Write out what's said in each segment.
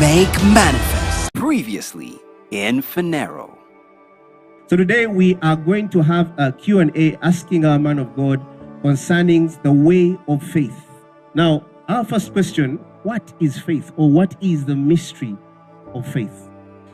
Make manifest. Previously in Phaneroo. So today we are going to have a Q&A asking our man of God concerning the way of faith. Now, our first question, what is faith, or what is the mystery of faith?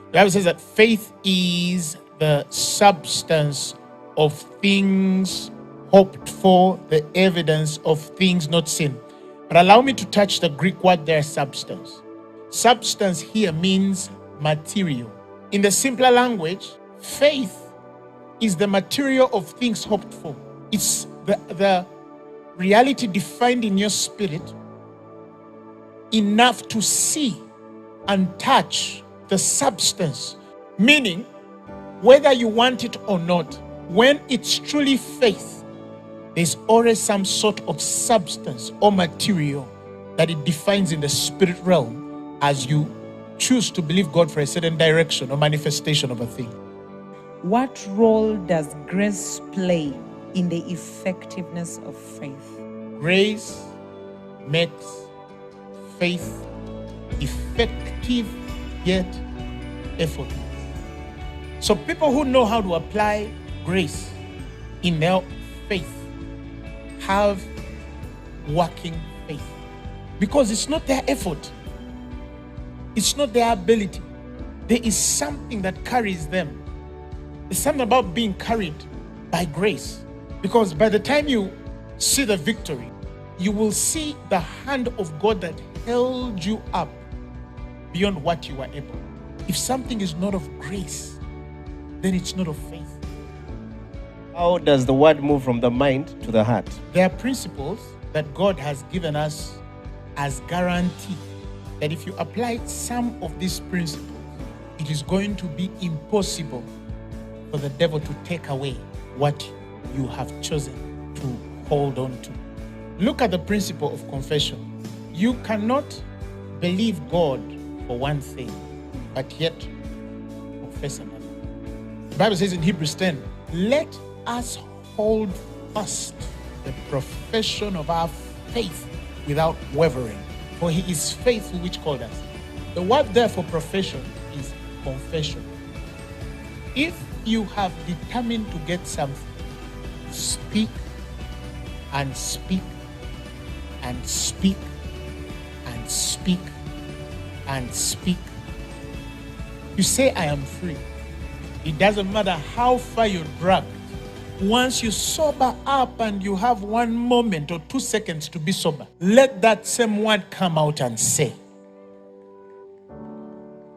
The Bible says that faith is the substance of things hoped for, the evidence of things not seen. But allow me to touch the Greek word there, substance. Substance here means material. In the simpler language, faith is the material of things hoped for. It's the reality defined in your spirit enough to see and touch the substance. Meaning, whether you want it or not, when it's truly faith, there's always some sort of substance or material that it defines in the spirit realm as you choose to believe God for a certain direction or manifestation of a thing. What role does grace play in the effectiveness of faith? Grace makes faith effective yet effortless. So people who know how to apply grace in their faith have working faith, because it's not their effort, it's not their ability. There is something that carries them. There's something about being carried by grace, because by the time you see the victory, you will see the hand of God that held you up beyond what you were able. If something is not of grace, then it's not of faith. How does the word move from the mind to the heart? There are principles that God has given us as guarantee that if you apply some of these principles, it is going to be impossible for the devil to take away what you have chosen to hold on to. Look at the principle of confession. You cannot believe God for one thing, but yet confess another. The Bible says in Hebrews 10, let us hold fast the profession of our faith without wavering, for he is faithful which called us. The word there for profession is confession. If you have determined to get something, speak and speak and speak and speak and speak. You say, I am free. It doesn't matter how far you're dragged. Once you sober up and you have 1 moment or 2 seconds to be sober, let that same word come out and say.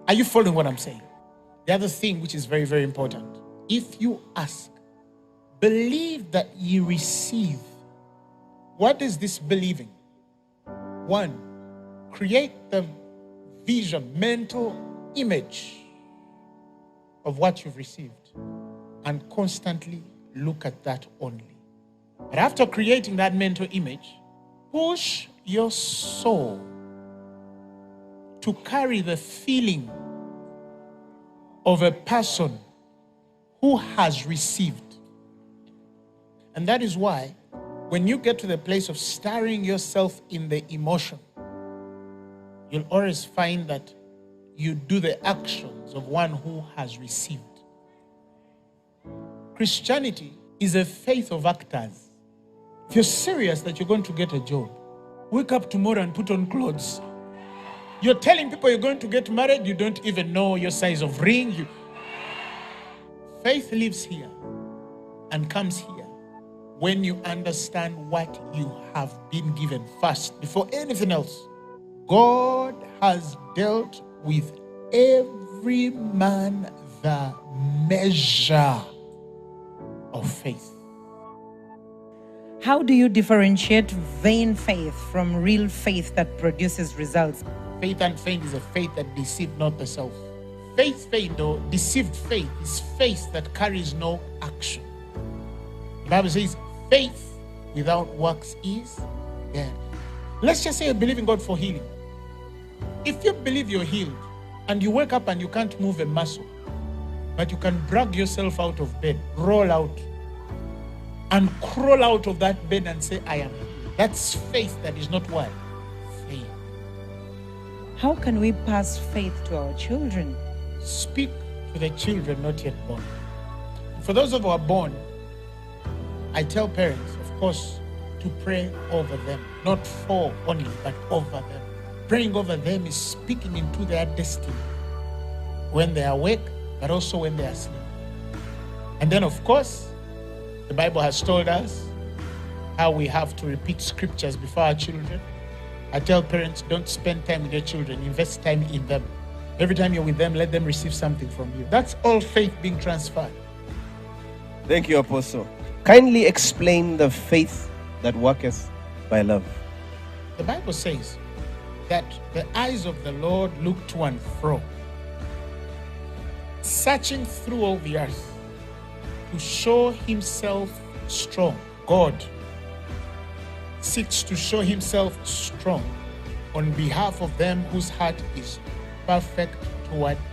Are you following what I'm saying? The other thing which is very, very important. If you ask, believe that you receive. What is this believing? 1, create the vision, mental image of what you've received and constantly look at that only. But after creating that mental image, push your soul to carry the feeling of a person who has received. And that is why when you get to the place of stirring yourself in the emotion, you'll always find that you do the actions of one who has received. Christianity is a faith of actors. If you're serious that you're going to get a job, wake up tomorrow and put on clothes. You're telling people you're going to get married, you don't even know your size of ring. Faith lives here and comes here when you understand what you have been given first, before anything else. God has dealt with every man the measure of faith. How do you differentiate vain faith from real faith that produces results? Faith and faith is a faith that deceived not the self. Faith, though, deceived faith is faith that carries no action. The Bible says faith without works is dead. Let's just say you believe in God for healing. If you believe you're healed and you wake up and you can't move a muscle, but you can drag yourself out of bed, roll out, and crawl out of that bed and say, I am healed. That's faith that is not what? Faith. How can we pass faith to our children? Speak to the children not yet born. For those who are born, I tell parents, of course, to pray over them, not for only, but over them. Praying over them is speaking into their destiny when they are awake, but also when they are asleep. And then, of course, the Bible has told us how we have to repeat scriptures before our children. I tell parents, don't spend time with your children, invest time in them. Every time you're with them, let them receive something from you. That's all faith being transferred. Thank you, Apostle. Kindly explain the faith that worketh by love. The Bible says that the eyes of the Lord look to and fro, searching through all the earth to show himself strong. God seeks to show himself strong on behalf of them whose heart is perfect toward him.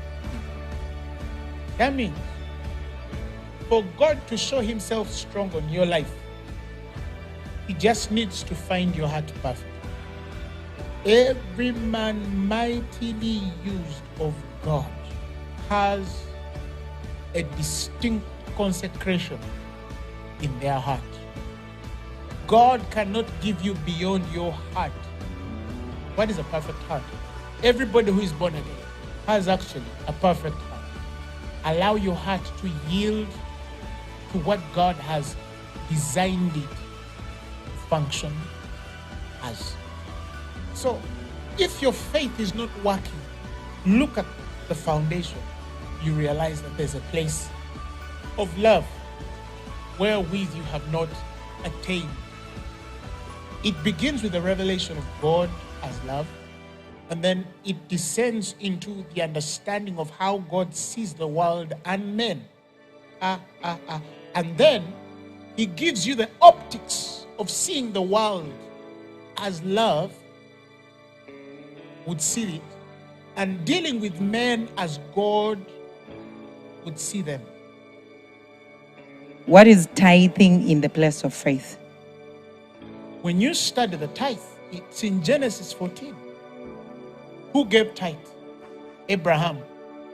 That means for God to show himself strong on your life, he just needs to find your heart perfect. Every man mightily used of God has a distinct consecration in their heart. God cannot give you beyond your heart. What is a perfect heart? Everybody who is born again has actually a perfect heart. Allow your heart to yield to what God has designed it to function as. So, if your faith is not working, look at the foundation. You realize that there's a place of love wherewith you have not attained. It begins with the revelation of God as love, and then it descends into the understanding of how God sees the world and men. And then he gives you the optics of seeing the world as love would see it, and dealing with men as God would see them. What is tithing in the place of faith? When you study the tithe, it's in Genesis 14. Who gave tithe? Abraham.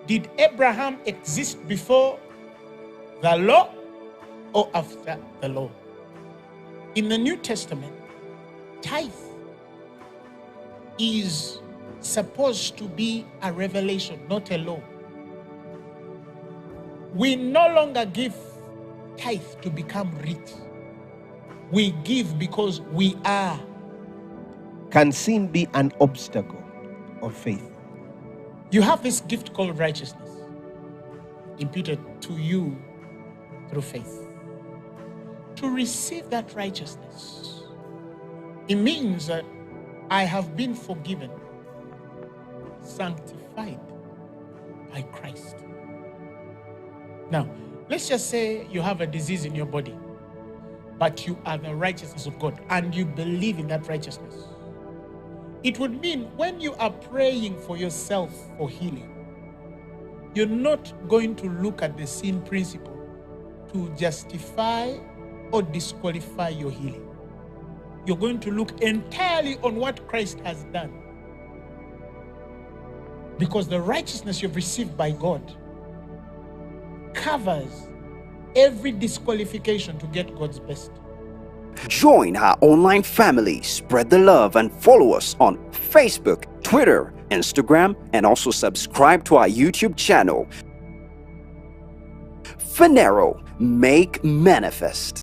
Did Abraham exist before the law or after the law? In the New Testament, tithe is supposed to be a revelation, not a law. We no longer give tithe to become rich. We give because we are. Can sin be an obstacle of faith? You have this gift called righteousness imputed to you through faith. To receive that righteousness, it means that I have been forgiven, sanctified by Christ. Now, let's just say you have a disease in your body, but you are the righteousness of God and you believe in that righteousness. It would mean when you are praying for yourself for healing, you're not going to look at the sin principle to justify or disqualify your healing. You're going to look entirely on what Christ has done. Because the righteousness you've received by God covers every disqualification to get God's best. Join our online family, spread the love, and follow us on Facebook, Twitter, Instagram, and also subscribe to our YouTube channel. Phaneroo, make manifest.